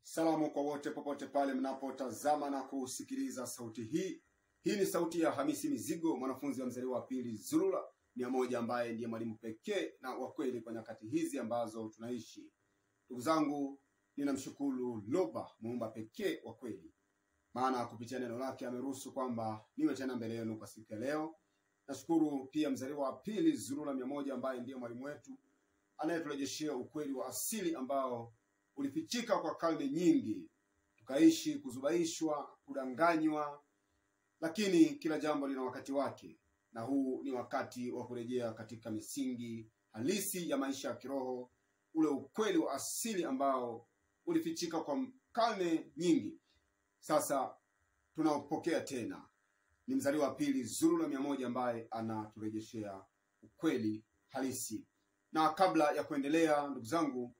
Salamu kwa wote popote pale mnapotazama na kusikiliza sauti hii. Hii ni sauti ya Hamisi Mizigo, mwanafunzi wa mzaliwa wa pili Zulula 100 ambaye ndiye mwalimu pekee na wa kweli kwa nyakati hizi ambazo tunaishi. Ndugu zangu, ninamshukuru Loba, muumba pekee wa kweli. Maana kupitia neno lake ameruhusu kwamba niwe tena mbele yenu kwa siku ya leo. Nashukuru pia mzaliwa wa pili Zulula 100 ambaye ndiye mwalimu wetu anayeturejeshea ukweli wa asili ambao ulifichika kwa karne nyingi, tukaishi kuzubaishwa, kudanganywa, lakini kila jambo lina wakati wake, na huu ni wakati wa kurejea katika misingi halisi ya maisha ya kiroho, ule ukweli wa asili ambao ulifichika kwa karne nyingi. Sasa tunaupokea tena. Ni mzaliwa wa pili Zulula 100 ambaye anaturejeshea ukweli halisi. Na kabla ya kuendelea, ndugu zangu,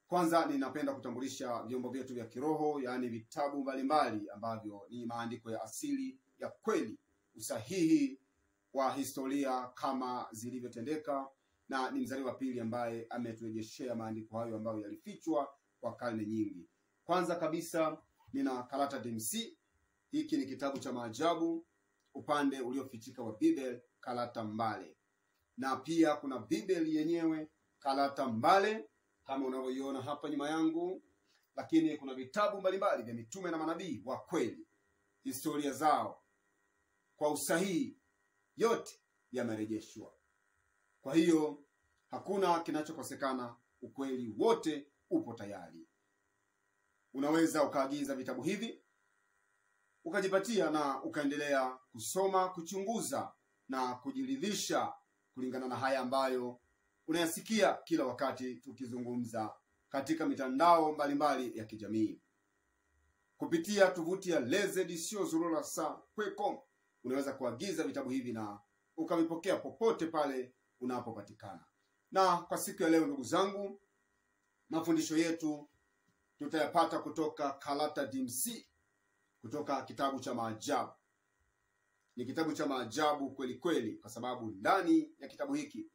kwanza ninapenda kutambulisha vyombo vyetu vya kiroho, yaani vitabu mbalimbali ambavyo ni maandiko ya asili ya kweli, usahihi wa historia kama zilivyotendeka, na ni mzaliwa wa pili ambaye ameturejeshea maandiko hayo ambayo yalifichwa kwa karne nyingi. Kwanza kabisa nina Karata DMC. Hiki ni kitabu cha maajabu, upande uliofichika wa Biblia, Karata Mbale. Na pia kuna Biblia yenyewe, Karata Mbale, kama unavyoiona hapa nyuma yangu. Lakini kuna vitabu mbalimbali vya mitume na manabii wa kweli, historia zao kwa usahihi, yote yamerejeshwa. Kwa hiyo hakuna kinachokosekana, ukweli wote upo tayari. Unaweza ukaagiza vitabu hivi, ukajipatia na ukaendelea kusoma, kuchunguza na kujiridhisha kulingana na haya ambayo unayasikia kila wakati tukizungumza katika mitandao mbalimbali ya kijamii. Kupitia tovuti ya lezedisiozulula.com unaweza kuagiza vitabu hivi na ukavipokea popote pale unapopatikana. Na kwa siku ya leo, ndugu zangu, mafundisho yetu tutayapata kutoka Karata DMC, kutoka kitabu cha maajabu. Ni kitabu cha maajabu kweli kweli, kwa sababu ndani ya kitabu hiki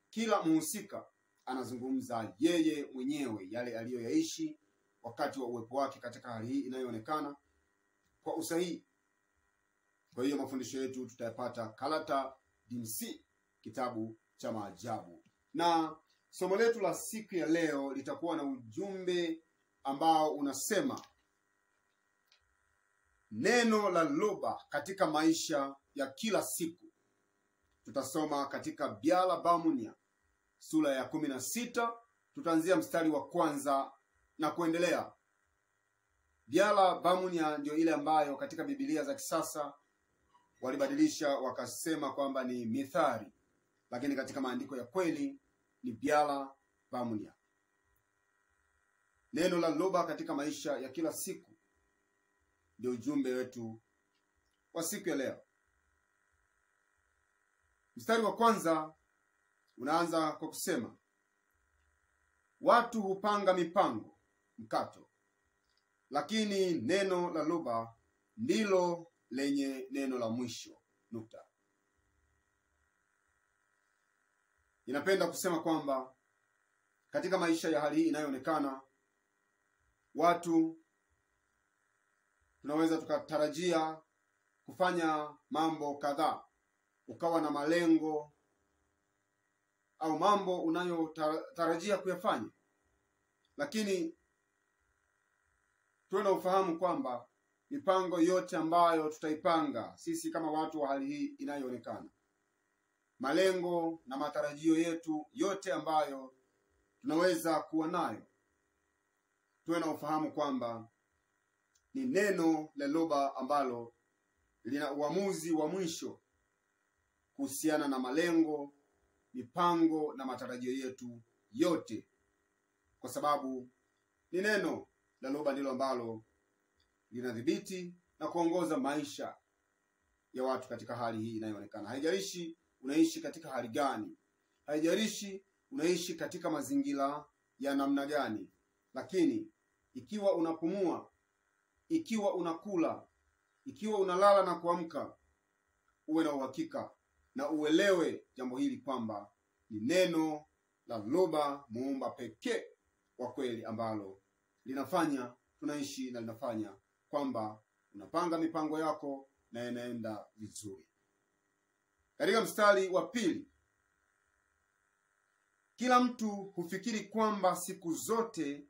kila mhusika anazungumza yeye mwenyewe yale aliyoyaishi wakati wa uwepo wake katika hali hii inayoonekana kwa usahihi. Kwa hiyo mafundisho yetu tutayapata Karata DMC, kitabu cha maajabu. Na somo letu la siku ya leo litakuwa na ujumbe ambao unasema neno la Loba katika maisha ya kila siku. Tutasoma katika Byala Bamunia sura ya 16, tutaanzia mstari wa kwanza na kuendelea. Byala Bamunia ndio ile ambayo katika Biblia za kisasa walibadilisha wakasema kwamba ni mithali, lakini katika maandiko ya kweli ni Byala Bamunia. Neno la Loba katika maisha ya kila siku ndio ujumbe wetu wa siku ya leo. Mstari wa kwanza unaanza kwa kusema, watu hupanga mipango mkato, lakini neno la Loba ndilo lenye neno la mwisho. Nukta. Ninapenda kusema kwamba katika maisha ya hali hii inayoonekana, watu tunaweza tukatarajia kufanya mambo kadhaa, ukawa na malengo au mambo unayotarajia kuyafanya, lakini tuwe na ufahamu kwamba mipango yote ambayo tutaipanga sisi kama watu wa hali hii inayoonekana, malengo na matarajio yetu yote ambayo tunaweza kuwa nayo, tuwe na ufahamu kwamba ni neno la Loba ambalo lina uamuzi wa mwisho kuhusiana na malengo, mipango na matarajio yetu yote, kwa sababu ni neno la Loba ndilo ambalo linadhibiti na kuongoza maisha ya watu katika hali hii inayoonekana. Haijalishi unaishi katika hali gani, haijalishi unaishi katika mazingira ya namna gani, lakini ikiwa unapumua, ikiwa unakula, ikiwa unalala na kuamka, uwe na uhakika na uelewe jambo hili kwamba ni neno la Loba, muumba pekee wa kweli, ambalo linafanya tunaishi na linafanya kwamba unapanga mipango yako na inaenda vizuri. Katika mstari wa 2, kila mtu hufikiri kwamba siku zote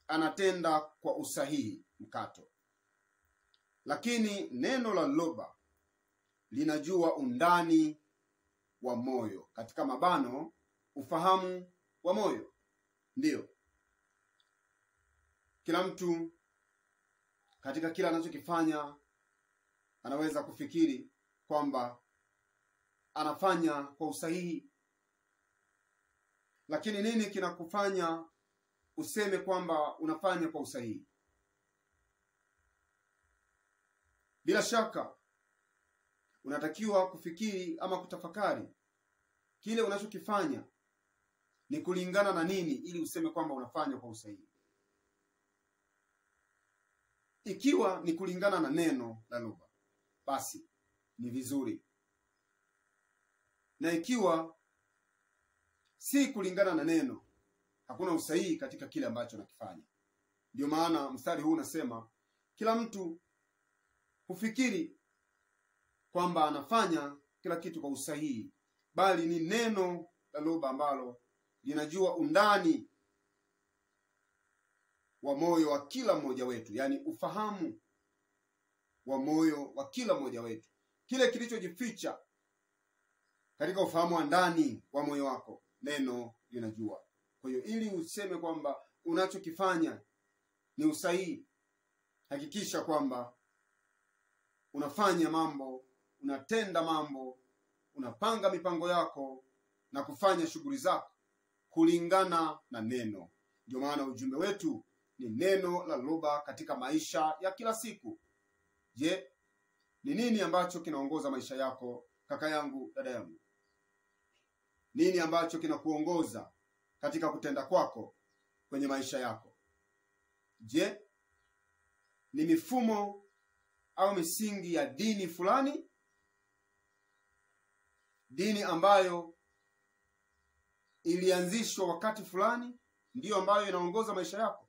anatenda kwa usahihi mkato, lakini neno la Loba linajua undani wa moyo, katika mabano ufahamu wa moyo. Ndiyo, kila mtu katika kila anachokifanya anaweza kufikiri kwamba anafanya kwa usahihi. Lakini nini kinakufanya useme kwamba unafanya kwa usahihi? Bila shaka unatakiwa kufikiri ama kutafakari kile unachokifanya ni kulingana na nini ili useme kwamba unafanya kwa usahihi. Ikiwa ni kulingana na neno la Loba, basi ni vizuri. Na ikiwa si kulingana na neno, hakuna usahihi katika kile ambacho nakifanya. Ndio maana mstari huu unasema kila mtu hufikiri kwamba anafanya kila kitu kwa usahihi, bali ni neno la Loba ambalo linajua undani wa moyo wa kila mmoja wetu, yani ufahamu wa moyo wa kila mmoja wetu, kile kilichojificha katika ufahamu wa ndani wa moyo wako, neno linajua. Kwa hiyo ili useme kwamba unachokifanya ni usahihi, hakikisha kwamba unafanya mambo, unatenda mambo, unapanga mipango yako na kufanya shughuli zako kulingana na neno. Ndio maana ujumbe wetu ni neno la Loba katika maisha ya kila siku. Je, ni nini ambacho kinaongoza maisha yako, kaka yangu, dada yangu? Nini ambacho kinakuongoza katika kutenda kwako kwenye maisha yako? Je, ni mifumo au misingi ya dini fulani? Dini ambayo ilianzishwa wakati fulani ndiyo ambayo inaongoza maisha yako?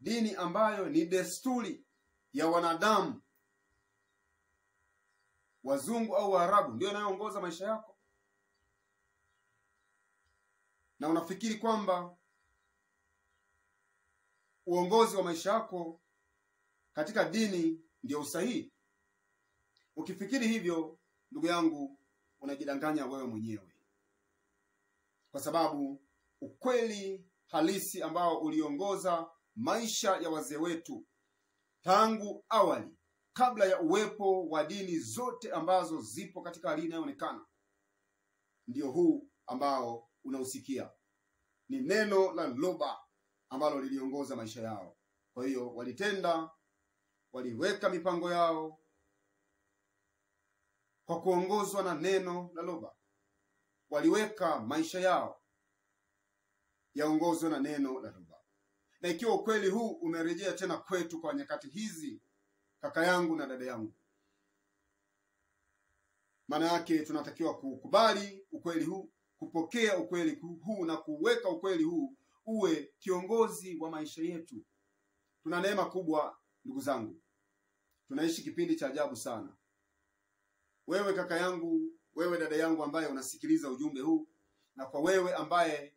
Dini ambayo ni desturi ya wanadamu, wazungu au Waarabu, ndiyo inayoongoza maisha yako? Na unafikiri kwamba uongozi wa maisha yako katika dini ndio usahihi? Ukifikiri hivyo, ndugu yangu, unajidanganya wewe mwenyewe, kwa sababu ukweli halisi ambao uliongoza maisha ya wazee wetu tangu awali, kabla ya uwepo wa dini zote ambazo zipo katika hali inayoonekana, ndio huu ambao unausikia. Ni neno la Loba ambalo liliongoza maisha yao. Kwa hiyo walitenda, waliweka mipango yao kwa kuongozwa na neno la Loba. Waliweka maisha yao yaongozwe na neno la Loba. Na ikiwa ukweli huu umerejea tena kwetu kwa nyakati hizi, kaka yangu na dada yangu, maana yake tunatakiwa kukubali ukweli huu, kupokea ukweli huu na kuweka ukweli huu uwe kiongozi wa maisha yetu. Tuna neema kubwa, ndugu zangu. Tunaishi kipindi cha ajabu sana. Wewe kaka yangu, wewe dada yangu ambaye unasikiliza ujumbe huu, na kwa wewe ambaye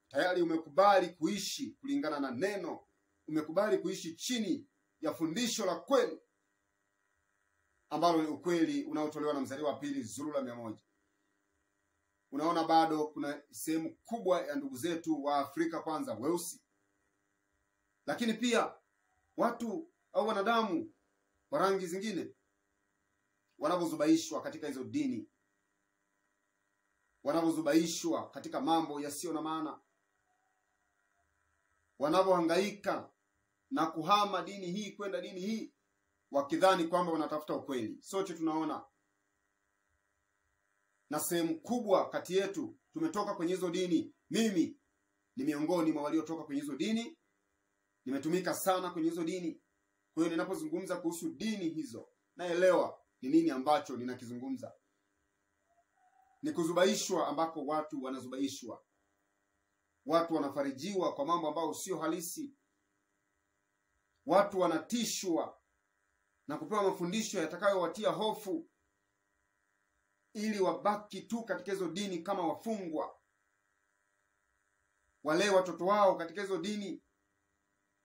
tayari umekubali kuishi kulingana na neno, umekubali kuishi chini ya fundisho la kweli ambalo ni ukweli unaotolewa na Mzaliwa wa Pili Zulula 100. Unaona bado kuna sehemu kubwa ya ndugu zetu wa Afrika kwanza weusi, lakini pia watu au wanadamu wa rangi zingine wanavyozubaishwa katika hizo dini, wanavyozubaishwa katika mambo yasiyo na maana, wanavyohangaika na kuhama dini hii kwenda dini hii wakidhani kwamba wanatafuta ukweli. Sote tunaona, na sehemu kubwa kati yetu tumetoka kwenye hizo dini. Mimi ni miongoni mwa waliotoka kwenye hizo dini, nimetumika sana kwenye hizo dini. Kwa hiyo ninapozungumza kuhusu dini hizo, naelewa ni nini ambacho ninakizungumza. Ni kuzubaishwa ambako watu wanazubaishwa. watu wanafarijiwa kwa mambo ambayo sio halisi, watu wanatishwa na kupewa mafundisho yatakayowatia hofu ili wabaki tu katika hizo dini kama wafungwa, walee watoto wao katika hizo dini,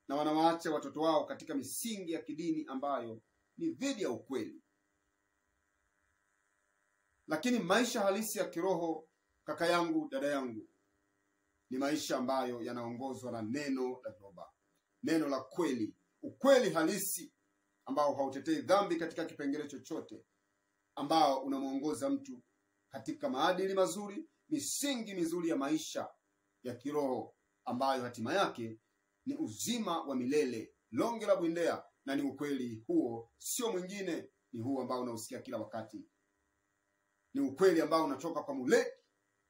na wanawaacha watoto wao katika misingi ya kidini ambayo ni dhidi ya ukweli. Lakini maisha halisi ya kiroho, kaka yangu, dada yangu, ni maisha ambayo yanaongozwa na neno la toba, neno la kweli, ukweli halisi ambao hautetei dhambi katika kipengele chochote, ambao unamuongoza mtu katika maadili mazuri, misingi mizuri ya maisha ya kiroho, ambayo hatima yake ni uzima wa milele, longe la bwindea. Na ni ukweli huo, sio mwingine, ni huu ambao unausikia kila wakati. Ni ukweli ambao unatoka kwa Muleki,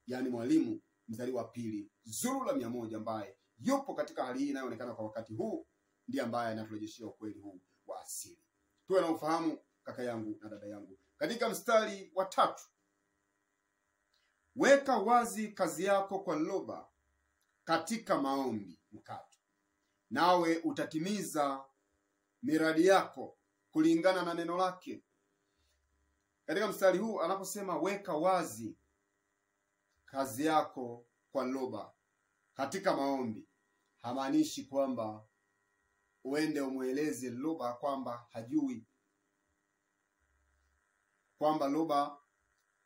yani mwalimu mzaliwa wa pili Zulula 100, ambaye yupo katika hali hii inayoonekana kwa wakati huu, ndiye ambaye anatulejeshia ukweli huu wa asili. Tuwe na ufahamu, kaka yangu na dada yangu. Katika mstari wa 3, weka wazi kazi yako kwa loba katika maombi mkato, nawe utatimiza miradi yako kulingana na neno lake. Katika mstari huu anaposema weka wazi kazi yako kwa loba katika maombi, hamaanishi kwamba uende umweleze loba kwamba hajui, kwamba loba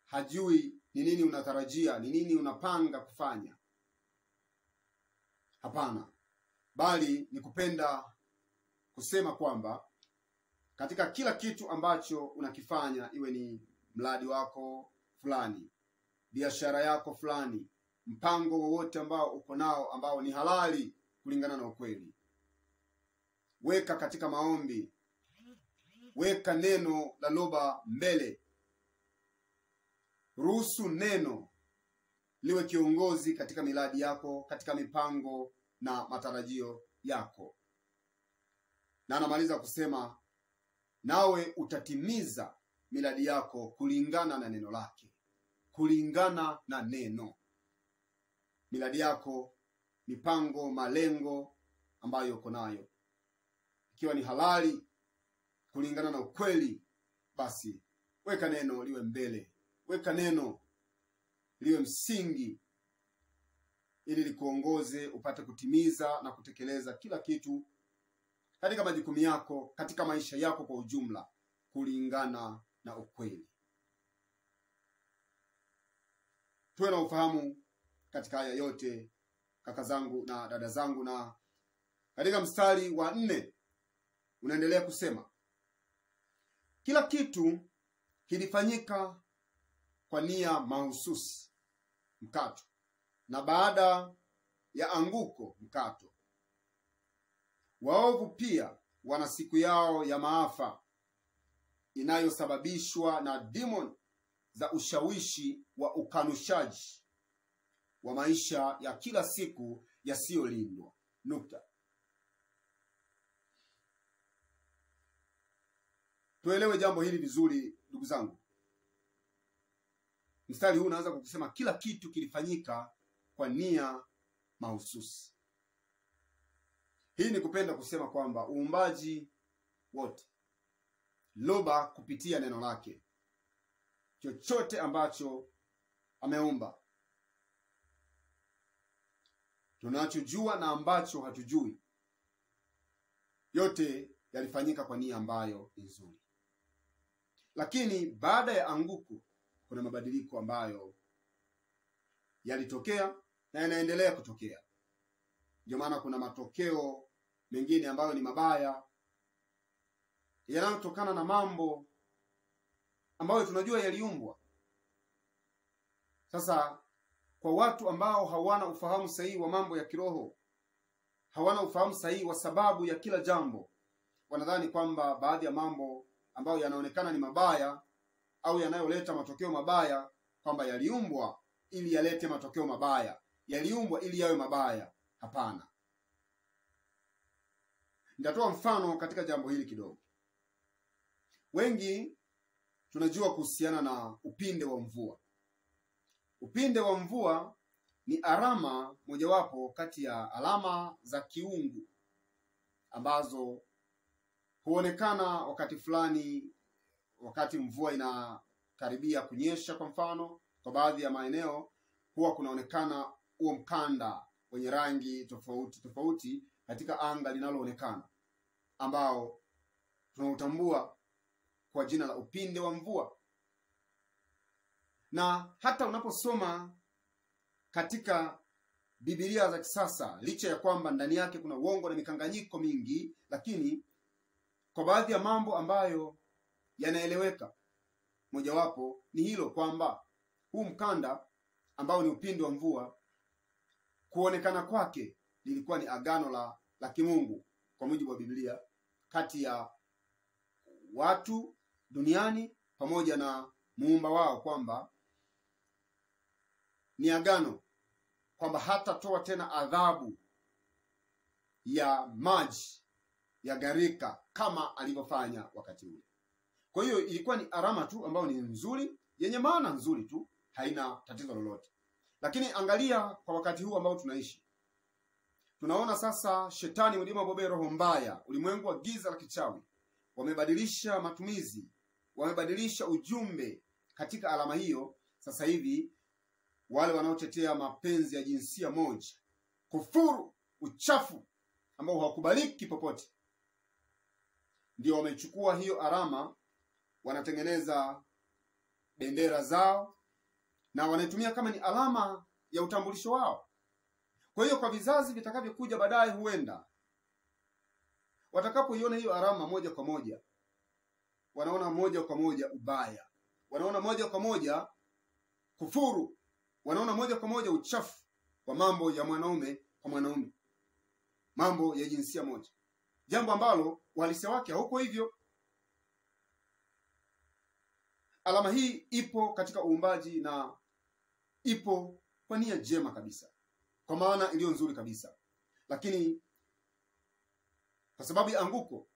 hajui ni nini unatarajia, ni nini unapanga kufanya. Hapana, bali ni kupenda kusema kwamba katika kila kitu ambacho unakifanya, iwe ni mradi wako fulani, biashara yako fulani, mpango wowote ambao uko nao ambao ni halali kulingana na ukweli, weka katika maombi, weka neno la loba mbele. Ruhusu neno liwe kiongozi katika miradi yako, katika mipango na matarajio yako. Na anamaliza kusema nawe utatimiza miradi yako kulingana na neno lake, kulingana na neno. Miradi yako, mipango, malengo ambayo uko nayo, ikiwa ni halali kulingana na ukweli, basi weka neno liwe mbele, weka neno liwe msingi, ili likuongoze upate kutimiza na kutekeleza kila kitu katika majukumu yako, katika maisha yako kwa ujumla, kulingana na ukweli. Tuwe na ufahamu katika haya yote, kaka zangu na dada zangu. Na katika mstari wa 4 unaendelea kusema kila kitu kilifanyika kwa nia mahususi mkato, na baada ya anguko mkato. Waovu pia wana siku yao ya maafa inayosababishwa na demon za ushawishi wa ukanushaji wa maisha ya kila siku yasiyolindwa. Nukta. Tuelewe jambo hili vizuri, ndugu zangu. Mstari huu unaanza kusema kila kitu kilifanyika kwa nia mahususi. Hii ni kupenda kusema kwamba uumbaji wote, loba kupitia neno lake, chochote ambacho ameumba, tunachojua na ambacho hatujui, yote yalifanyika kwa nia ambayo ni nzuri. Lakini baada ya anguko kuna mabadiliko ambayo yalitokea na yanaendelea kutokea. Ndio maana kuna matokeo mengine ambayo ni mabaya yanayotokana na mambo ambayo tunajua yaliumbwa. Sasa kwa watu ambao hawana ufahamu sahihi wa mambo ya kiroho, hawana ufahamu sahihi wa sababu ya kila jambo, wanadhani kwamba baadhi ya mambo ambayo yanaonekana ni mabaya au yanayoleta matokeo mabaya kwamba yaliumbwa ili yalete matokeo mabaya, yaliumbwa ili yawe mabaya. Hapana. Nitatoa mfano katika jambo hili kidogo. Wengi tunajua kuhusiana na upinde wa mvua. Upinde wa mvua ni alama mojawapo kati ya alama za kiungu ambazo huonekana wakati fulani, wakati mvua inakaribia kunyesha. Kwa mfano, kwa baadhi ya maeneo huwa kunaonekana huo mkanda wenye rangi tofauti tofauti katika anga linaloonekana, ambao tunautambua kwa jina la upinde wa mvua. Na hata unaposoma katika Biblia za kisasa, licha ya kwamba ndani yake kuna uongo na mikanganyiko mingi, lakini kwa baadhi ya mambo ambayo yanaeleweka, mojawapo ni hilo kwamba huu mkanda ambao ni upinde wa mvua, kuonekana kwake lilikuwa ni agano la kimungu kwa mujibu wa Biblia, kati ya watu duniani pamoja na muumba wao, kwamba ni agano kwamba hatatoa tena adhabu ya maji ya gharika kama alivyofanya wakati ule. Kwa hiyo ilikuwa ni alama tu ambayo ni nzuri, yenye maana nzuri tu, haina tatizo lolote. Lakini angalia kwa wakati huu ambao tunaishi. Tunaona sasa shetani mlima bobe, roho mbaya, ulimwengu wa giza la kichawi, wamebadilisha matumizi, wamebadilisha ujumbe katika alama hiyo. Sasa hivi wale wanaotetea mapenzi ya jinsia moja, kufuru, uchafu ambao hawakubaliki popote, ndio wamechukua hiyo alama, wanatengeneza bendera zao na wanaitumia kama ni alama ya utambulisho wao. Kwa hiyo kwa vizazi vitakavyokuja baadaye, huenda watakapoiona hiyo alama moja kwa moja, wanaona moja kwa moja ubaya, wanaona moja kwa moja kufuru, wanaona moja kwa moja uchafu wa mambo ya mwanaume kwa mwanaume, mambo ya jinsia moja, jambo ambalo uhalisia wake hauko hivyo. Alama hii ipo katika uumbaji na ipo kwa nia njema kabisa, kwa maana iliyo nzuri kabisa, lakini kwa sababu ya anguko,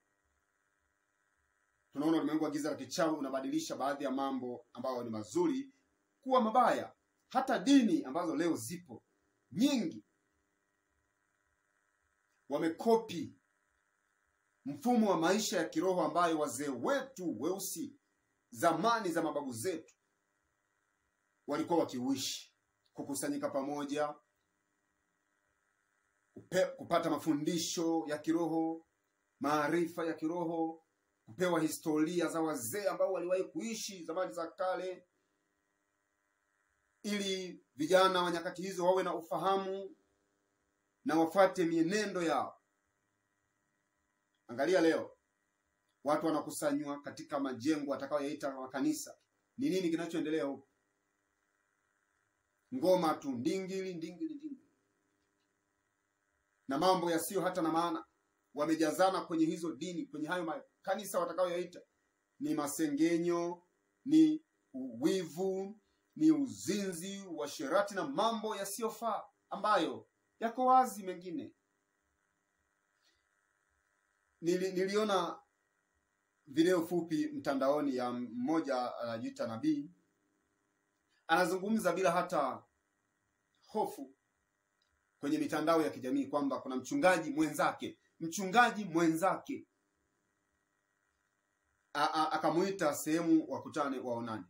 tunaona ulimwengu wa giza la kichawi unabadilisha baadhi ya mambo ambayo ni mazuri kuwa mabaya. Hata dini ambazo leo zipo nyingi, wamekopi mfumo wa maisha ya kiroho ambayo wazee wetu weusi zamani za mababu zetu walikuwa wakiuishi: kukusanyika pamoja, kupata mafundisho ya kiroho, maarifa ya kiroho, kupewa historia za wazee ambao waliwahi kuishi zamani za kale, ili vijana wa nyakati hizo wawe na ufahamu na wafuate mienendo yao. Angalia leo watu wanakusanywa katika majengo atakayoyaita makanisa. Ni nini kinachoendelea huko? Ngoma tu, ndingili ndingili ndingili, na mambo yasiyo hata na maana. Wamejazana kwenye hizo dini, kwenye hayo makanisa watakayoyaita. Ni masengenyo, ni uwivu, ni uzinzi, uasherati na mambo yasiyofaa ambayo yako wazi mengine. Niliona video fupi mtandaoni ya mmoja anajiita nabii, anazungumza bila hata hofu kwenye mitandao ya kijamii kwamba kuna mchungaji mwenzake akamuita sehemu wakutane waonane.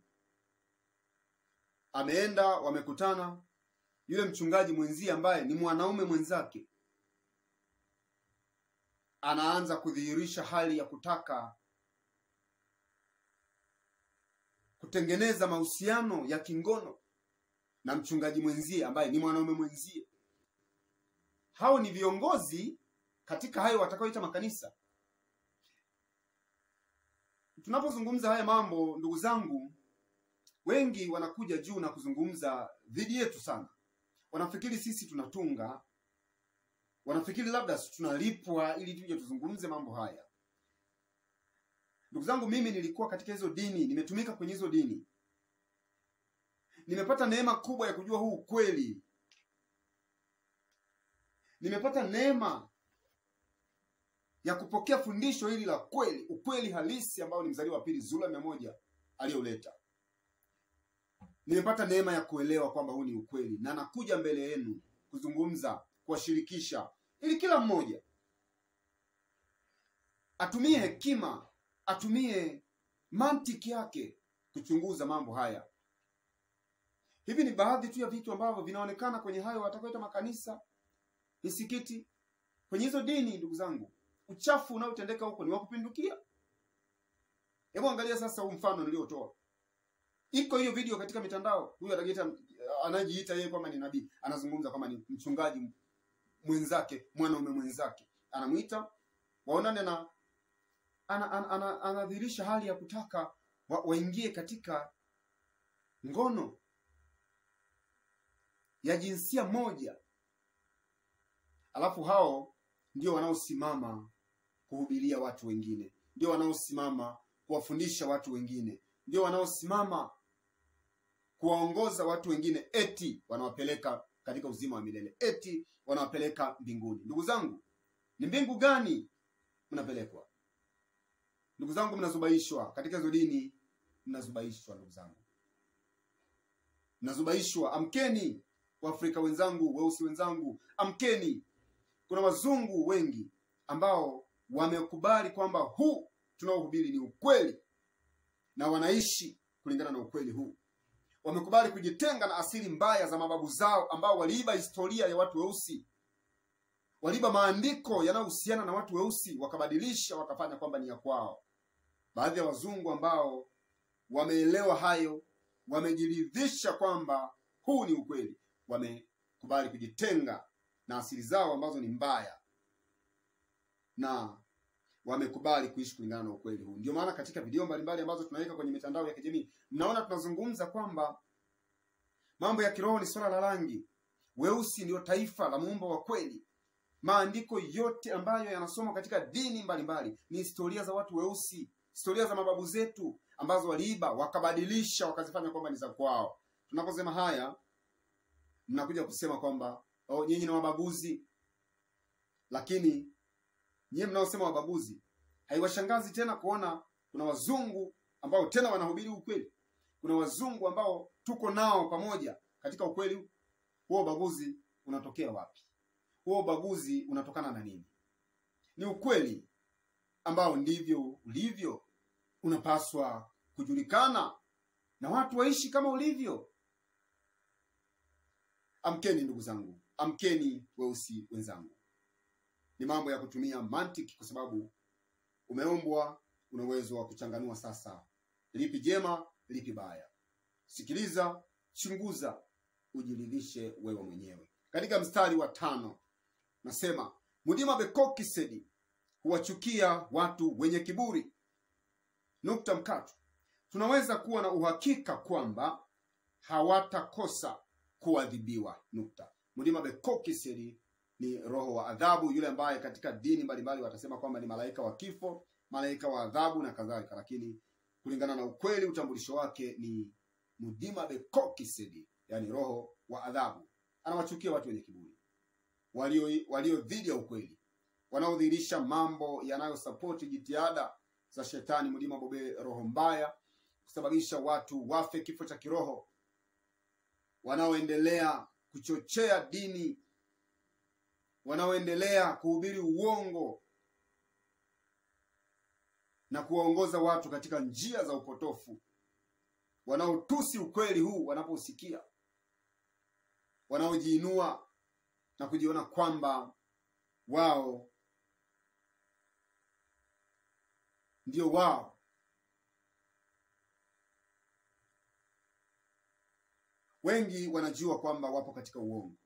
Ameenda, wamekutana, yule mchungaji mwenzie ambaye ni mwanaume mwenzake anaanza kudhihirisha hali ya kutaka kutengeneza mahusiano ya kingono na mchungaji mwenzie ambaye ni mwanaume mwenzie. Hao ni viongozi katika hayo watakaoita makanisa. Tunapozungumza haya mambo, ndugu zangu, wengi wanakuja juu na kuzungumza dhidi yetu sana. Wanafikiri sisi tunatunga, wanafikiri labda tunalipwa ili tuje tuzungumze mambo haya. Ndugu zangu, mimi nilikuwa katika hizo dini, nimetumika kwenye hizo dini, nimepata neema kubwa ya kujua huu ukweli. Nimepata neema ya kupokea fundisho hili la kweli, ukweli halisi ambao ni Mzaliwa wa Pili Zulula 100 aliyoleta. nimepata neema ya kuelewa kwamba huu ni ukweli, na nakuja mbele yenu kuzungumza, kuwashirikisha, ili kila mmoja atumie hekima, atumie mantiki yake kuchunguza mambo haya. Hivi ni baadhi tu ya vitu ambavyo vinaonekana kwenye hayo watakaoita makanisa, misikiti, kwenye hizo dini. Ndugu zangu, uchafu unaotendeka huko ni wa kupindukia. Hebu angalia sasa huu mfano niliotoa. Iko hiyo video katika mitandao. Huyu anajiita yeye kwamba ni nabii, anazungumza kama ni mchungaji mwenzake, mwanaume mwenzake. Anamuita waonane na anadhihirisha hali ya kutaka waingie katika ngono ya jinsia moja. Alafu hao ndio wanaosimama kuhubiria watu wengine, ndio wanaosimama kuwafundisha watu wengine, ndio wanaosimama kuwaongoza watu wengine, eti wanawapeleka katika uzima wa milele, eti wanawapeleka mbinguni. Ndugu zangu, ni mbingu gani mnapelekwa? Ndugu zangu, mnazubaishwa katika hizo dini, mnazubaishwa ndugu zangu, mnazubaishwa. Amkeni Waafrika wenzangu, weusi wenzangu, amkeni. Kuna wazungu wengi ambao wamekubali kwamba huu tunaohubiri ni ukweli, na wanaishi kulingana na ukweli huu. Wamekubali kujitenga na asili mbaya za mababu zao ambao waliiba historia ya watu weusi, waliiba maandiko yanayohusiana na watu weusi, wakabadilisha wakafanya kwamba ni ya kwao. Baadhi ya wazungu ambao wameelewa hayo, wamejiridhisha kwamba huu ni ukweli, wamekubali kujitenga na asili zao ambazo ni mbaya, na wamekubali kuishi kulingana na ukweli huu. Ndio maana katika video mbalimbali ambazo tunaweka kwenye mitandao ya kijamii, mnaona tunazungumza kwamba mambo ya kiroho ni swala la rangi. Weusi ndio taifa la muumba wa kweli. Maandiko yote ambayo yanasomwa katika dini mbalimbali ni historia za watu weusi, historia za mababu zetu ambazo waliiba, wakabadilisha, wakazifanya kwamba ni za kwao. Tunaposema haya, mnakuja kusema kwamba nyinyi ni wabaguzi. Lakini nyinyi mnaosema wabaguzi, haiwashangazi tena kuona kuna wazungu ambao tena wanahubiri ukweli. Kuna wazungu ambao tuko nao pamoja katika ukweli. Huo ubaguzi unatokea wapi? Huo ubaguzi unatokana na nini? Ni ukweli ambao ndivyo ulivyo, unapaswa kujulikana na watu waishi kama ulivyo. Amkeni ndugu zangu, amkeni weusi wenzangu. Ni mambo ya kutumia mantiki, kwa sababu umeumbwa, una uwezo wa kuchanganua sasa lipi jema, lipi baya. Sikiliza, chunguza, ujiridhishe wewe mwenyewe. Katika mstari wa 5 nasema, Mudima Bekokisedi huwachukia watu wenye kiburi. Nukta mkato. Tunaweza kuwa na uhakika kwamba hawatakosa kuadhibiwa. Nukta. Mudima Bekokisedi ni roho wa adhabu, yule ambaye katika dini mbalimbali watasema kwamba ni malaika wa kifo, malaika wa adhabu na kadhalika, lakini kulingana na ukweli utambulisho wake ni Mudima Bekokisedi, yani roho wa adhabu. Anawachukia watu wenye kiburi, walio dhidi ya ukweli, wanaodhihirisha mambo yanayosapoti jitihada za shetani. Mudima Bobe, roho mbaya, kusababisha watu wafe kifo cha kiroho, wanaoendelea kuchochea dini, wanaoendelea kuhubiri uongo na kuwaongoza watu katika njia za upotofu, wanaotusi ukweli huu wanapousikia, wanaojiinua na kujiona kwamba wao ndio wao. Wengi wanajua kwamba wapo katika uongo,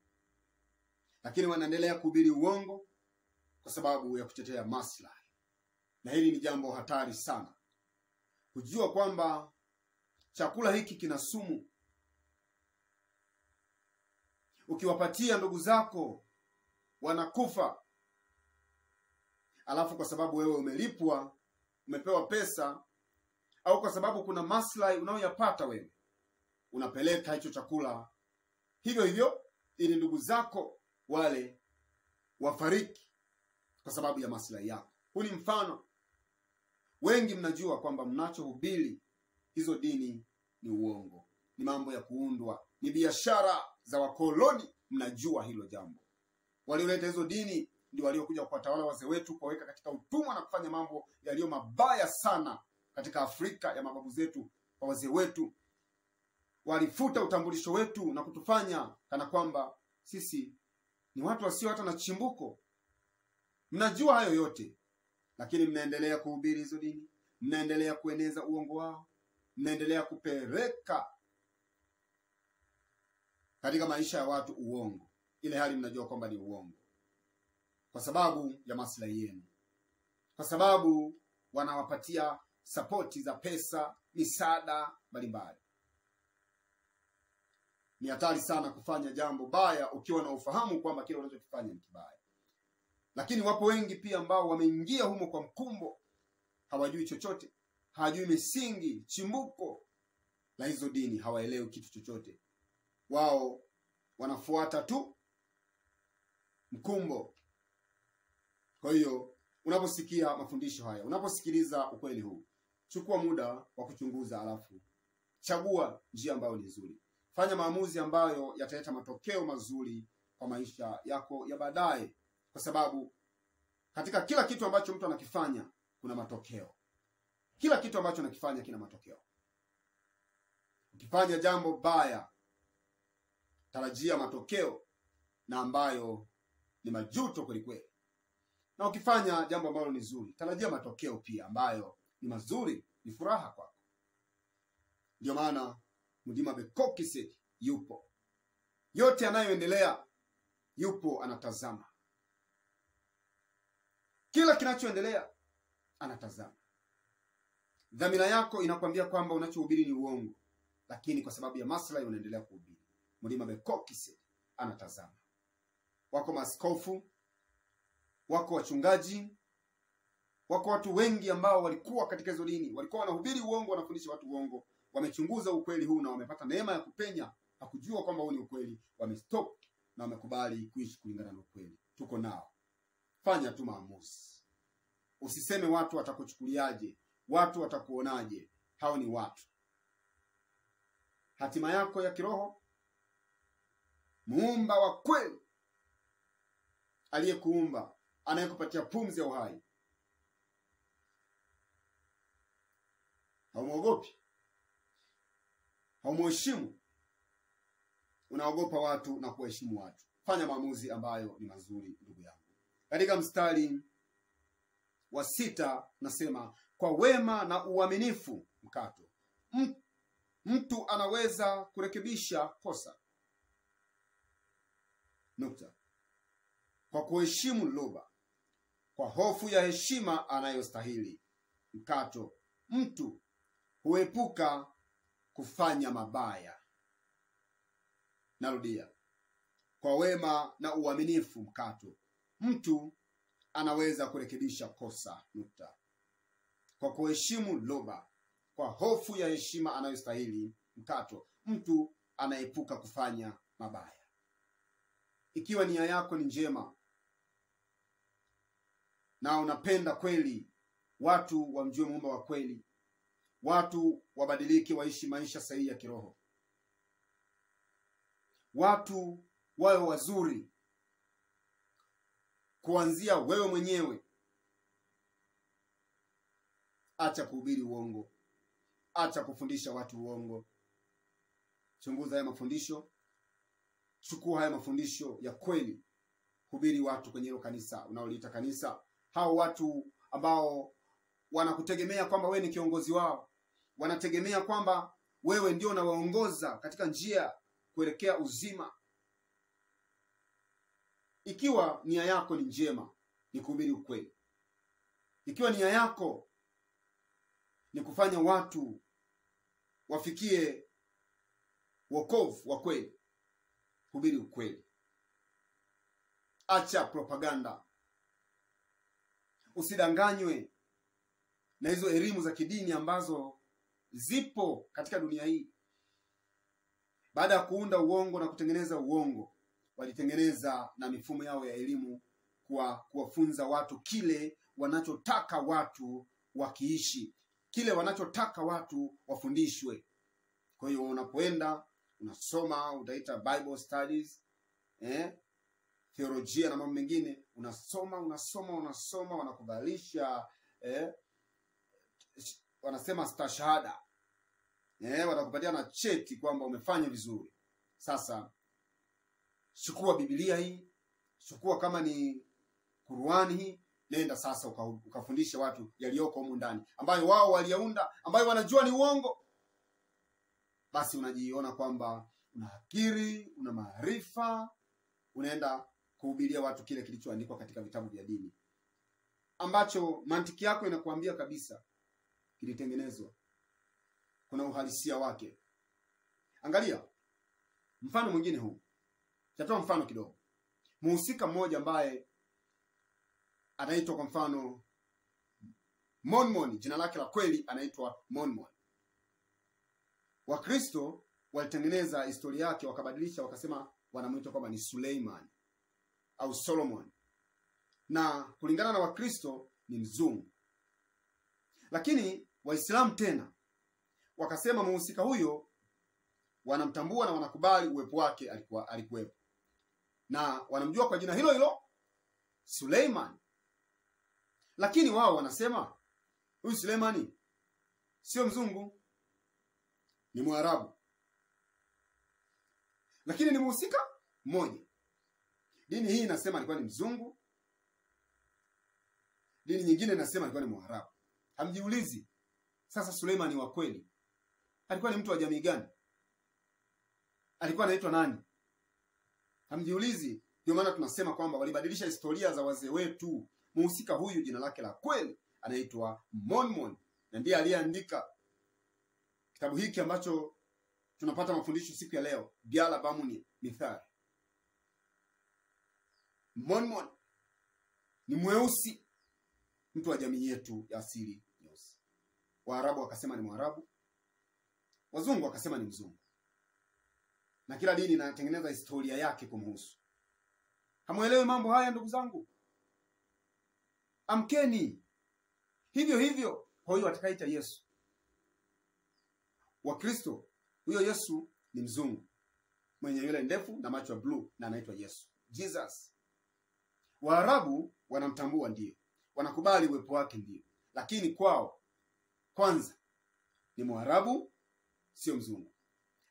lakini wanaendelea kuhubiri uongo kwa sababu ya kutetea maslahi. Na hili ni jambo hatari sana. Kujua kwamba chakula hiki kina sumu, ukiwapatia ndugu zako wanakufa, alafu kwa sababu wewe umelipwa, umepewa pesa, au kwa sababu kuna maslahi unayoyapata wewe, unapeleka hicho chakula hivyo hivyo ili ndugu zako wale wafariki kwa sababu ya maslahi yako. Huu ni mfano. Wengi mnajua kwamba mnachohubiri hizo dini ni uongo. ni mambo ya kuundwa, ni biashara za wakoloni. Mnajua hilo jambo. Walioleta hizo dini ndio waliokuja kuwatawala wazee wetu, kuwaweka katika utumwa na kufanya mambo yaliyo mabaya sana katika Afrika ya mababu zetu. Kwa wazee wetu walifuta utambulisho wetu na kutufanya kana kwamba sisi ni watu wasio hata na chimbuko. Mnajua hayo yote, lakini mnaendelea kuhubiri hizo dini, mnaendelea kueneza uongo wao, mnaendelea kupeleka katika maisha ya watu uongo, ile hali mnajua kwamba ni uongo, kwa sababu ya maslahi yenu, kwa sababu wanawapatia sapoti za pesa, misaada mbalimbali. Ni hatari sana kufanya jambo baya ukiwa na ufahamu kwamba kile unachokifanya ni kibaya. Lakini wapo wengi pia ambao wameingia humo kwa mkumbo, hawajui chochote, hawajui misingi, chimbuko la hizo dini, hawaelewi kitu chochote. Wao wanafuata tu mkumbo. Kwa hiyo unaposikia mafundisho haya, unaposikiliza ukweli huu, chukua muda wa kuchunguza, alafu chagua njia ambayo ni nzuri. Fanya maamuzi ambayo yataleta matokeo mazuri kwa maisha yako ya baadaye, kwa sababu katika kila kitu ambacho mtu anakifanya kuna matokeo. Kila kitu ambacho anakifanya kina matokeo. Ukifanya jambo baya, tarajia matokeo na ambayo ni majuto kweli kweli. Na ukifanya jambo ambalo ni zuri, tarajia matokeo pia ambayo ni mazuri, ni furaha kwako. Ndio maana Mudima Bekokise yupo. Yote yanayoendelea yupo, anatazama. Kila kinachoendelea anatazama. Dhamira yako inakwambia kwamba unachohubiri ni uongo, lakini kwa sababu ya maslahi unaendelea kuhubiri. Mudima Bekokise anatazama. Wako maaskofu, wako wachungaji, wako watu wengi ambao walikuwa katika hizo dini, walikuwa wanahubiri uongo, wanafundisha watu uongo. Wamechunguza ukweli huu na wamepata neema ya kupenya na kujua kwamba huu ni ukweli. Wamestop na wamekubali kuishi kulingana na ukweli. Tuko nao. Fanya tu maamuzi. Usiseme watu watakuchukuliaje, watu watakuonaje. Hao ni watu. Hatima yako ya kiroho, Muumba wa kweli aliyekuumba, anayekupatia pumzi ya uhai, haumuogopi, haumuheshimu. Unaogopa watu na kuheshimu watu. Fanya maamuzi ambayo ni mazuri, ndugu yangu. Katika mstari wa 6 nasema, kwa wema na uaminifu mkato mtu anaweza kurekebisha kosa. Nukta. Kwa kuheshimu loba, kwa hofu ya heshima anayostahili mkato mtu huepuka kufanya mabaya. Narudia. Kwa wema na uaminifu mkato mtu anaweza kurekebisha kosa. Nukta. Kwa kuheshimu loba, kwa hofu ya heshima anayostahili mkato mtu anaepuka kufanya mabaya. Ikiwa nia yako ni njema na unapenda kweli watu wamjue Muumba wa kweli, watu wabadilike, waishi maisha sahihi ya kiroho, watu wawe wazuri, kuanzia wewe mwenyewe, acha kuhubiri uongo, acha kufundisha watu uongo. Chunguza haya mafundisho, chukua haya mafundisho ya kweli, hubiri watu kwenye hilo kanisa unaoliita kanisa. Hao watu ambao wanakutegemea kwamba wewe ni kiongozi wao, wanategemea kwamba wewe ndio unawaongoza katika njia kuelekea uzima. Ikiwa nia yako ni njema, ni kuhubiri ukweli. Ikiwa nia yako ni kufanya watu wafikie wokovu wa kweli, hubiri ukweli. Acha propaganda. Usidanganywe na hizo elimu za kidini ambazo zipo katika dunia hii. Baada ya kuunda uongo na kutengeneza uongo, walitengeneza na mifumo yao ya elimu kuwafunza watu kile wanachotaka watu wakiishi, kile wanachotaka watu wafundishwe. Kwa hiyo unapoenda unasoma, utaita Bible studies, theolojia na mambo mengine, unasoma, wanakubalisha wanasema stashahada, watakupatia na cheti kwamba umefanya vizuri. Sasa chukua Biblia hii, chukua kama ni Qur'ani hii, nenda sasa ukafundisha watu yaliyoko humu ndani, ambayo wao waliyaunda, ambayo wanajua ni uongo. Basi unajiona kwamba una akili, una maarifa, unaenda kuhubiria watu kile kilichoandikwa katika vitabu vya dini, ambacho mantiki yako inakuambia kabisa kilitengenezwa, kuna uhalisia wake. Angalia mfano mwingine huu. Nitatoa mfano kidogo. Mhusika mmoja ambaye anaitwa kwa mfano Mormon, jina lake la kweli anaitwa Mormon. Wakristo walitengeneza historia yake, wakabadilisha, wakasema wanamuita kwamba ni Suleiman au Solomon, na kulingana na Wakristo ni mzungu. Lakini Waislamu tena wakasema mhusika huyo wanamtambua na wanakubali uwepo wake, alikuwepo, na wanamjua kwa jina hilo hilo Suleiman. Lakini wao wanasema huyu Suleimani sio mzungu, ni Mwarabu, lakini ni mhusika mmoja. Dini hii inasema alikuwa ni mzungu, dini nyingine inasema alikuwa ni Mwarabu. Hamjiulizi sasa Suleimani wa kweli alikuwa ni mtu wa jamii gani? Alikuwa anaitwa nani? Hamjiulizi. Ndio maana tunasema kwamba walibadilisha historia za wazee wetu. Mhusika huyu jina lake la kweli anaitwa Mormon, na ndiye aliyeandika kitabu hiki ambacho tunapata mafundisho siku ya leo, Biala Bamuni Mithali. Mormon ni mweusi, mtu wa jamii yetu ya asili nyeusi. Waarabu wakasema ni Mwarabu, wazungu wakasema ni mzungu, na kila dini inatengeneza historia yake kumhusu. Hamuelewi mambo haya ndugu zangu? Amkeni. Hivyo hivyo kwa hiyo atakaita Yesu. Wakristo, huyo Yesu ni mzungu mwenye nywele ndefu na macho ya blue, na anaitwa Yesu, Jesus. Waarabu wanamtambua, ndio, wanakubali uwepo wake, ndio, lakini kwao kwanza ni Mwarabu, sio mzungu.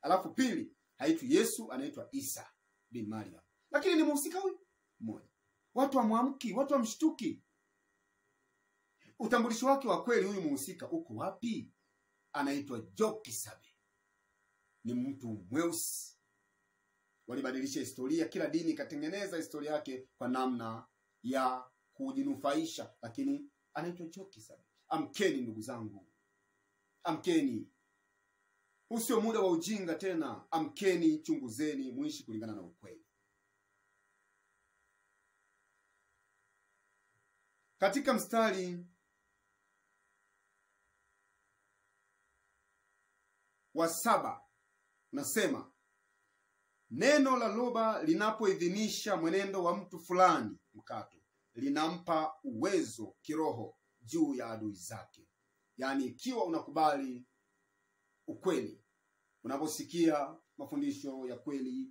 Alafu pili, haitwi Yesu, anaitwa Isa bin Maryam, lakini ni mhusika huyu mmoja. Watu wamwamki, watu wamshtuki. Utambulisho wake wa kweli huyu mhusika uko wapi? Anaitwa Jokisabe, ni mtu mweusi. Walibadilisha historia, kila dini ikatengeneza historia yake kwa namna ya kujinufaisha, lakini anaitwa Jokisabe. Amkeni ndugu zangu, amkeni. Usio muda wa ujinga tena. Amkeni, chunguzeni, muishi kulingana na ukweli. Katika mstari wa 7 nasema, neno la loba linapoidhinisha mwenendo wa mtu fulani mkato, linampa uwezo kiroho juu ya adui zake. Yaani ikiwa unakubali ukweli, unaposikia mafundisho ya kweli,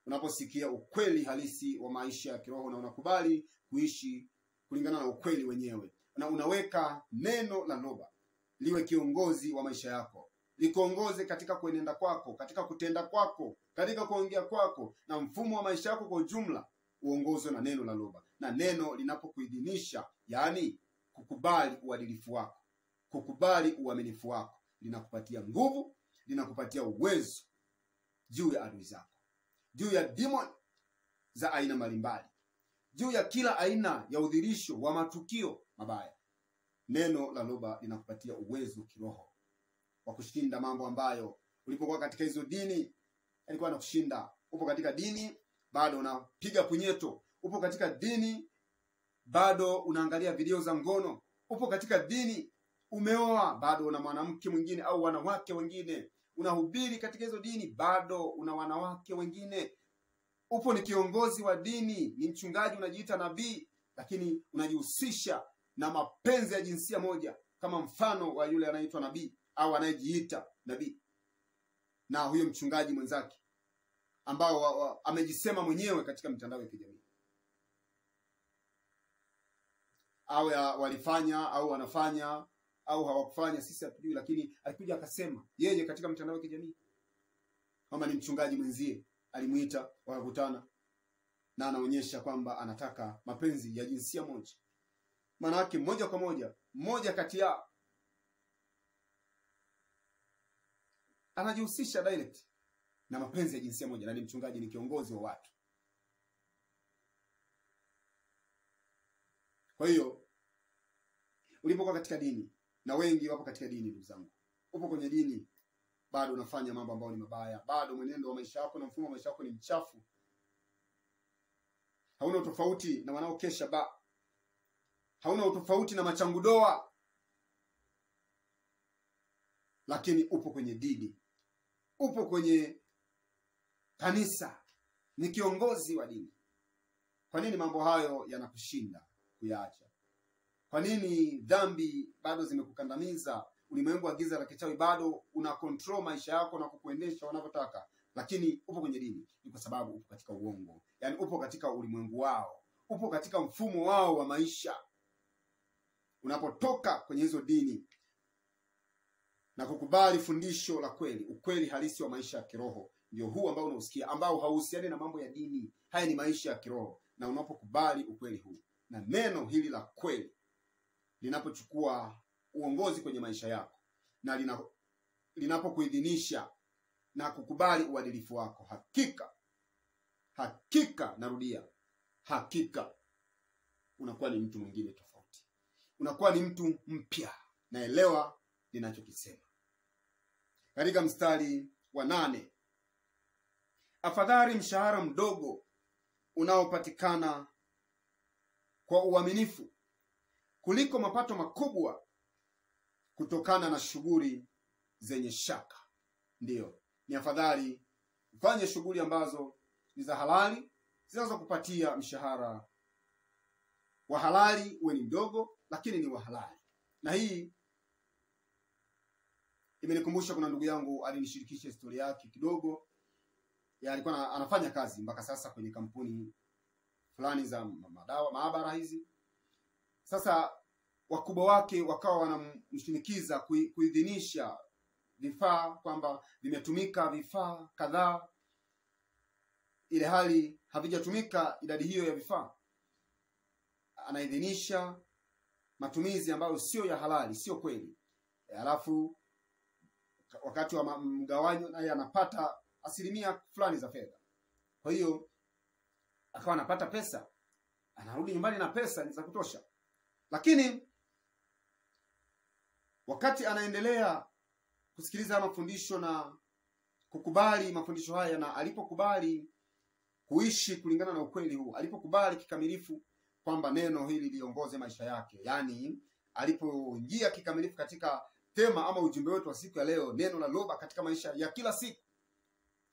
unaposikia ukweli halisi wa maisha ya kiroho, na unakubali kuishi kulingana na ukweli wenyewe, na unaweka neno la loba liwe kiongozi wa maisha yako, likuongoze katika kuenenda kwako, katika kutenda kwako, katika kuongea kwako, na mfumo wa maisha yako kwa ujumla uongozwe na neno la loba. Na neno linapokuidhinisha, yani kukubali uadilifu wako, kukubali uaminifu wako, linakupatia nguvu, linakupatia uwezo juu ya adui zako, juu ya demon za aina mbalimbali, juu ya kila aina ya udhirisho wa matukio mabaya. Neno la loba linakupatia uwezo kiroho wa kushinda mambo ambayo ulipokuwa katika hizo dini alikuwa anakushinda. Upo katika dini bado unapiga punyeto, upo katika dini bado unaangalia video za ngono, upo katika dini umeoa bado una mwanamke mwingine au wanawake wengine, unahubiri katika hizo dini bado una wanawake wengine. Upo ni kiongozi wa dini, ni mchungaji, unajiita nabii, lakini unajihusisha na mapenzi ya jinsia moja, kama mfano wa yule anaitwa nabii au anayejiita nabii. na huyo mchungaji mwenzake ambao amejisema mwenyewe katika mitandao ya kijamii. Au walifanya au wanafanya au hawakufanya, sisi hatujui, lakini alikuja akasema yeye katika mitandao ya kijamii kama ni mchungaji mwenzie alimuita, wakakutana, na anaonyesha kwamba anataka mapenzi ya jinsia moja. Maana yake moja kwa moja, mmoja kati yao anajihusisha direct na mapenzi ya jinsia moja, na ni mchungaji, ni kiongozi wa watu. Kwa hiyo ulipokuwa katika dini, na wengi wapo katika dini, ndugu zangu, upo kwenye dini bado unafanya mambo ambayo ni mabaya, bado mwenendo wa maisha yako na mfumo wa maisha yako ni mchafu, hauna utofauti na wanaokesha ba, hauna utofauti na machangudoa, lakini upo kwenye dini, upo kwenye kanisa, ni kiongozi wa dini. Kwa nini mambo hayo yanakushinda kuyaacha? Kwa nini dhambi bado zimekukandamiza? Ulimwengu wa giza la kichawi bado una control maisha yako na kukuendesha wanavyotaka, lakini upo kwenye dini? Ni kwa sababu upo katika uongo. Yaani upo katika ulimwengu wao, upo katika mfumo wao wa maisha. Unapotoka kwenye hizo dini na kukubali fundisho la kweli, ukweli halisi wa maisha ya kiroho, ndio huu ambao unausikia, ambao hauhusiani na mambo ya dini. Haya ni maisha ya kiroho. Na unapokubali ukweli huu na neno hili la kweli linapochukua uongozi kwenye maisha yako, na linapokuidhinisha na kukubali uadilifu wako, hakika narudia, hakika unakuwa ni mtu mwingine tofauti, unakuwa ni mtu mpya. Naelewa ninachokisema. Katika mstari wa 8, afadhali mshahara mdogo unaopatikana kwa uaminifu kuliko mapato makubwa kutokana na shughuli zenye shaka. Ndiyo, ni afadhali ufanye shughuli ambazo ni za halali, zinazokupatia mshahara wa halali, uwe ni mdogo lakini ni wa halali. Na hii imenikumbusha, kuna ndugu yangu alinishirikisha historia yake kidogo. Alikuwa anafanya kazi mpaka sasa kwenye kampuni fulani za madawa, maabara hizi. Sasa wakubwa wake wakawa wanamshinikiza kuidhinisha vifaa, kwamba vimetumika vifaa kadhaa, ile hali havijatumika idadi hiyo ya vifaa. Anaidhinisha matumizi ambayo sio ya halali, sio kweli. Alafu wakati wa mgawanyo naye anapata asilimia fulani za fedha. Kwa hiyo akawa anapata pesa, anarudi nyumbani na pesa za kutosha. Lakini wakati anaendelea kusikiliza mafundisho na kukubali mafundisho haya, na alipokubali kuishi kulingana na ukweli huu, alipokubali kikamilifu kwamba neno hili liongoze maisha yake, yani alipoingia kikamilifu katika tema ama ujumbe wetu wa siku ya leo, neno la Loba katika maisha ya kila siku,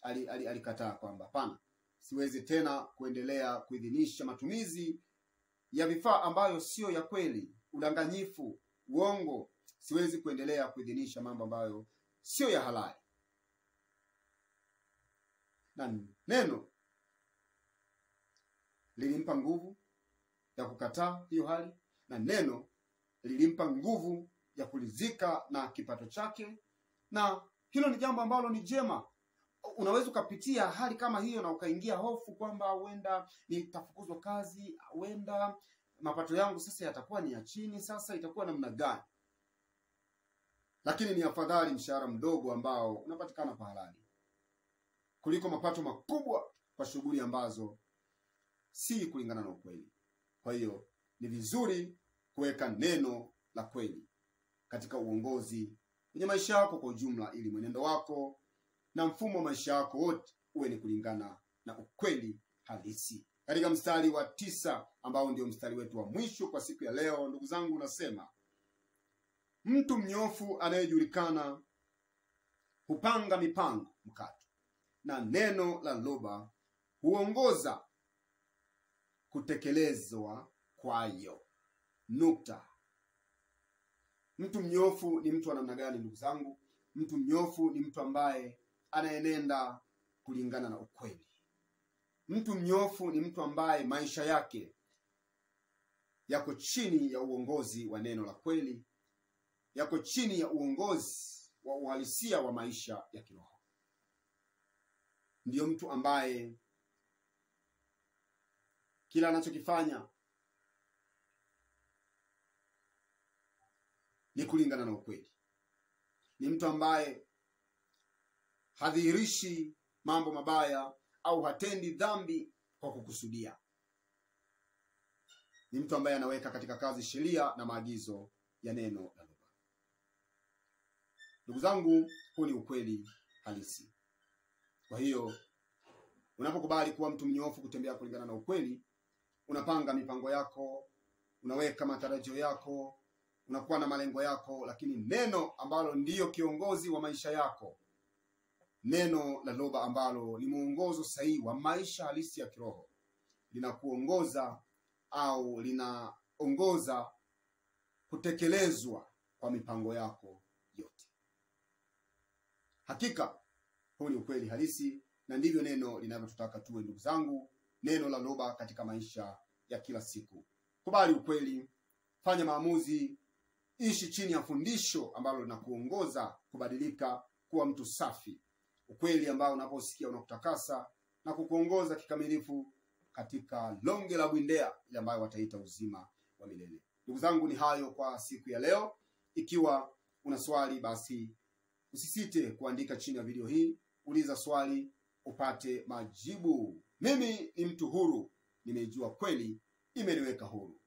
alikataa kwamba hapana, siwezi tena kuendelea kuidhinisha matumizi ya vifaa ambayo sio ya kweli, udanganyifu, uongo. Siwezi kuendelea kuidhinisha mambo ambayo sio ya halali. Na neno lilimpa nguvu ya kukataa hiyo hali, na neno lilimpa nguvu ya kulizika na kipato chake, na hilo ni jambo ambalo ni jema. Unaweza ukapitia hali kama hiyo na ukaingia hofu kwamba huenda nitafukuzwa kazi, huenda mapato yangu sasa yatakuwa ni ya chini, sasa itakuwa namna gani? Lakini ni afadhali mshahara mdogo ambao unapatikana kwa halali kuliko mapato makubwa kwa shughuli ambazo si kulingana na ukweli. Kwa hiyo ni vizuri kuweka neno la kweli katika uongozi kwenye maisha yako kwa ujumla, ili mwenendo wako na mfumo wa maisha yako wote uwe ni kulingana na ukweli halisi. Katika mstari wa 9 ambao ndio mstari wetu wa mwisho kwa siku ya leo, ndugu zangu, unasema, mtu mnyofu anayejulikana hupanga mipango mkato, na neno la Loba huongoza kutekelezwa kwayo. Nukta. Mtu mnyofu ni mtu wa namna gani, ndugu zangu? Mtu mnyofu ni mtu ambaye anayenenda kulingana na ukweli. Mtu mnyofu ni mtu ambaye maisha yake yako chini ya uongozi wa neno la kweli, yako chini ya uongozi wa uhalisia wa maisha ya kiroho. Ndiyo mtu ambaye kila anachokifanya ni kulingana na ukweli. Ni mtu ambaye hadhihirishi mambo mabaya au hatendi dhambi kwa kukusudia. Ni mtu ambaye anaweka katika kazi sheria na maagizo ya neno la Mungu. Ndugu zangu, huu ni ukweli halisi. Kwa hiyo unapokubali kuwa mtu mnyofu, kutembea kulingana na ukweli, unapanga mipango yako, unaweka matarajio yako, unakuwa na malengo yako, lakini neno ambalo ndiyo kiongozi wa maisha yako, neno la Loba ambalo ni mwongozo sahihi wa maisha halisi ya kiroho, linakuongoza au linaongoza kutekelezwa kwa mipango yako yote. Hakika huu ni ukweli halisi, na ndivyo neno linavyotutaka tuwe, ndugu zangu. Neno la Loba katika maisha ya kila siku. Kubali ukweli, fanya maamuzi, ishi chini ya fundisho ambalo linakuongoza kubadilika kuwa mtu safi. Ukweli ambao unaposikia unakutakasa na kukuongoza kikamilifu katika longe la bwindea ile ambayo wataita uzima wa milele. Ndugu zangu, ni hayo kwa siku ya leo. Ikiwa una swali, basi usisite kuandika chini ya video hii. Uliza swali upate majibu. Mimi ni mtu huru, nimejua kweli imeniweka huru.